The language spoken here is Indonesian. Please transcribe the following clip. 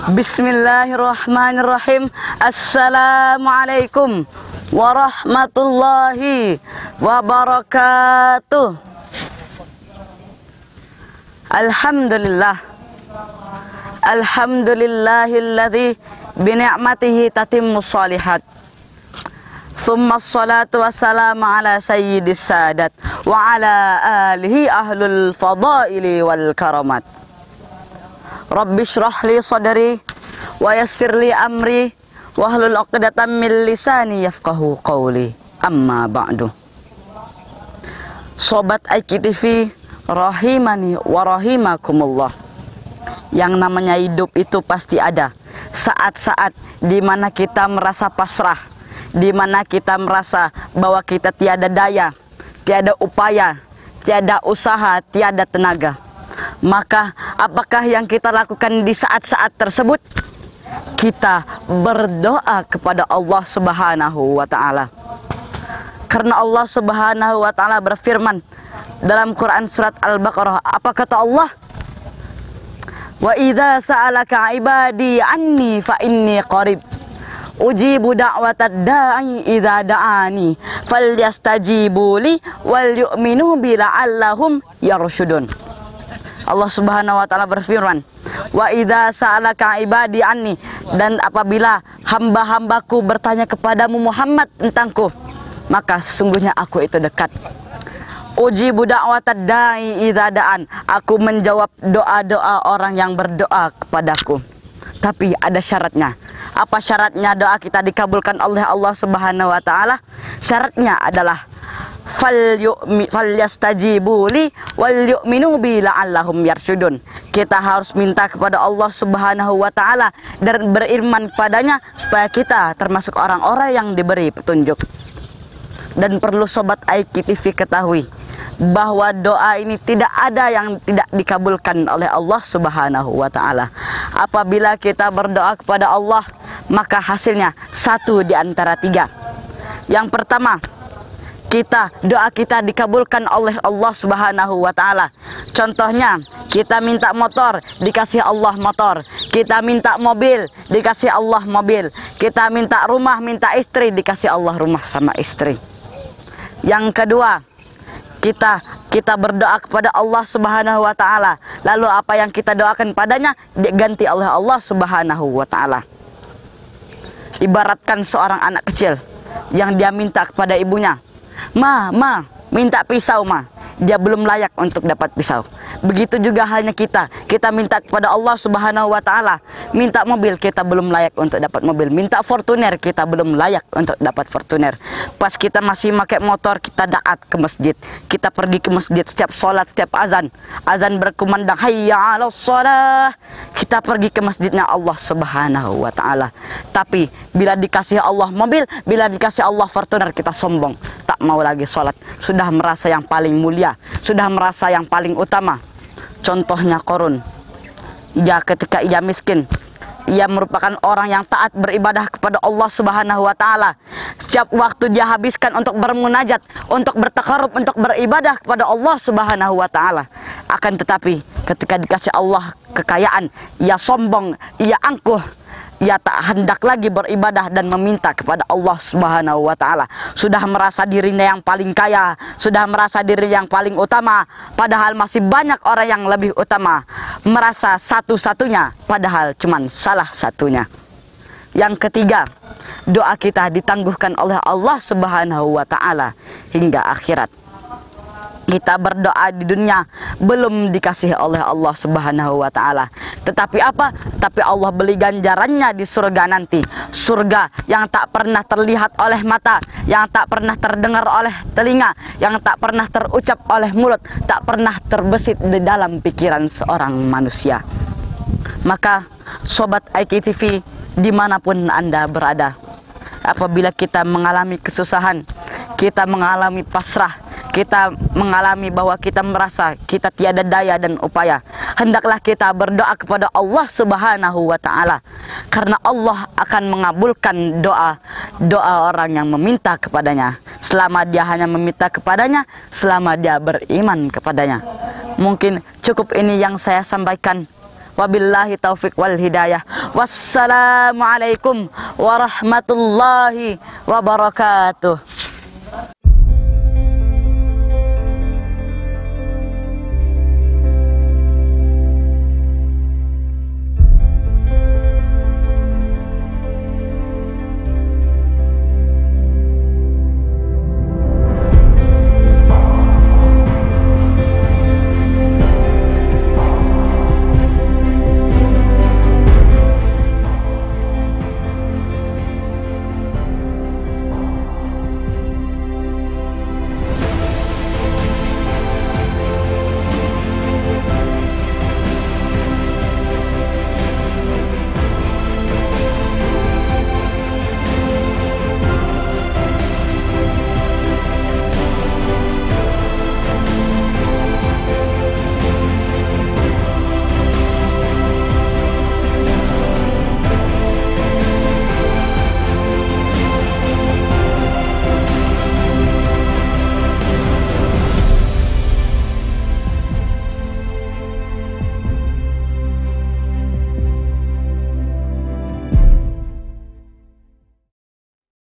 Bismillahirrahmanirrahim. Assalamualaikum warahmatullahi wabarakatuh. Alhamdulillah. Alhamdulillahilladzi bini'matihi tatimmus shalihat. Thumma assalatu wassalamu ala sayyidis sadat wa ala alihi ahlul fadaili wal karamat. Rabbi shrah li sadri wa yassir li amri wahlul 'uqdatam min lisani yafqahu qawli. Amma ba'du. Sobat IKTV rahimani wa rahimakumullah. Yang namanya hidup itu pasti ada saat-saat di mana kita merasa pasrah, di mana kita merasa bahwa kita tiada daya, tiada upaya, tiada usaha, tiada tenaga. Maka apakah yang kita lakukan di saat-saat tersebut? Kita berdoa kepada Allah Subhanahu wa ta'ala. Karena Allah Subhanahu wa ta'ala berfirman dalam Quran surat Al-Baqarah, apa kata Allah? Wa idza sa'alaka ibadi anni fa inni qarib ujibu da'watad da'i idza da'ani falyastajibu li wal yu'minu bi la'allahum yarshudun. Allah Subhanahu wa ta'ala berfirman, wa idza sa'alaka ibadi anni, dan apabila hamba-hambaku bertanya kepadamu Muhammad tentangku, maka sesungguhnya aku itu dekat. Ujibu da'watad da'i idza da'an, aku menjawab doa-doa orang yang berdoa kepadaku. Tapi ada syaratnya. Apa syaratnya doa kita dikabulkan oleh Allah Subhanahu wa ta'ala? Syaratnya adalah falyastajibu li wal yu'minu bi la'allahum yarshudun. Kita harus minta kepada Allah Subhanahu wa ta'ala dan beriman kepadanya supaya kita termasuk orang-orang yang diberi petunjuk. Dan perlu sobat IKTV ketahui bahwa doa ini tidak ada yang tidak dikabulkan oleh Allah Subhanahu wa ta'ala. Apabila kita berdoa kepada Allah, maka hasilnya satu di antara tiga. Yang pertama, doa kita dikabulkan oleh Allah Subhanahu wa ta'ala. Contohnya, kita minta motor, dikasih Allah motor. Kita minta mobil, dikasih Allah mobil. Kita minta rumah, minta istri, dikasih Allah rumah sama istri. Yang kedua, kita berdoa kepada Allah Subhanahu wa ta'ala. Lalu apa yang kita doakan padanya diganti oleh Allah Subhanahu wa ta'ala. Ibaratkan seorang anak kecil yang dia minta kepada ibunya, Ma, minta pisau, Ma. Dia belum layak untuk dapat pisau. Begitu juga halnya kita minta kepada Allah Subhanahu wa ta'ala, minta mobil, kita belum layak untuk dapat mobil. Minta Fortuner, kita belum layak untuk dapat Fortuner. Pas kita masih pakai motor, kita daat ke masjid. Kita pergi ke masjid setiap sholat, setiap azan berkumandang hayya 'alas shalah, kita pergi ke masjidnya Allah Subhanahu wa ta'ala. Tapi bila dikasih Allah mobil, bila dikasih Allah Fortuner, kita sombong, tak mau lagi sholat. Sudah merasa yang paling mulia, sudah merasa yang paling utama. Contohnya Qarun. Ketika ia miskin, ia merupakan orang yang taat beribadah kepada Allah Subhanahu wa ta'ala. Setiap waktu dia habiskan untuk bermunajat, untuk bertakarub, untuk beribadah kepada Allah Subhanahu wa ta'ala. Akan tetapi ketika dikasih Allah kekayaan, ia sombong, ia angkuh. Ia tak hendak lagi beribadah dan meminta kepada Allah Subhanahu wa ta'ala. Sudah merasa dirinya yang paling kaya, sudah merasa diri yang paling utama, padahal masih banyak orang yang lebih utama. Merasa satu-satunya, padahal cuman salah satunya. Yang ketiga, doa kita ditangguhkan oleh Allah Subhanahu wa ta'ala hingga akhirat. Kita berdoa di dunia belum dikasih oleh Allah Subhanahu wa ta'ala. Tetapi apa? Tapi Allah beli ganjarannya di surga nanti. Surga yang tak pernah terlihat oleh mata, yang tak pernah terdengar oleh telinga, yang tak pernah terucap oleh mulut, tak pernah terbesit di dalam pikiran seorang manusia. Maka sobat IKTV dimanapun Anda berada, apabila kita mengalami kesusahan, kita mengalami pasrah, kita mengalami bahwa kita merasa kita tiada daya dan upaya, hendaklah kita berdoa kepada Allah Subhanahu wa ta'ala. Karena Allah akan mengabulkan doa orang yang meminta kepadanya, selama dia hanya meminta kepadanya, selama dia beriman kepadanya. Mungkin cukup ini yang saya sampaikan. Wabillahi taufik wal hidayah. Wassalamualaikum warahmatullahi wabarakatuh.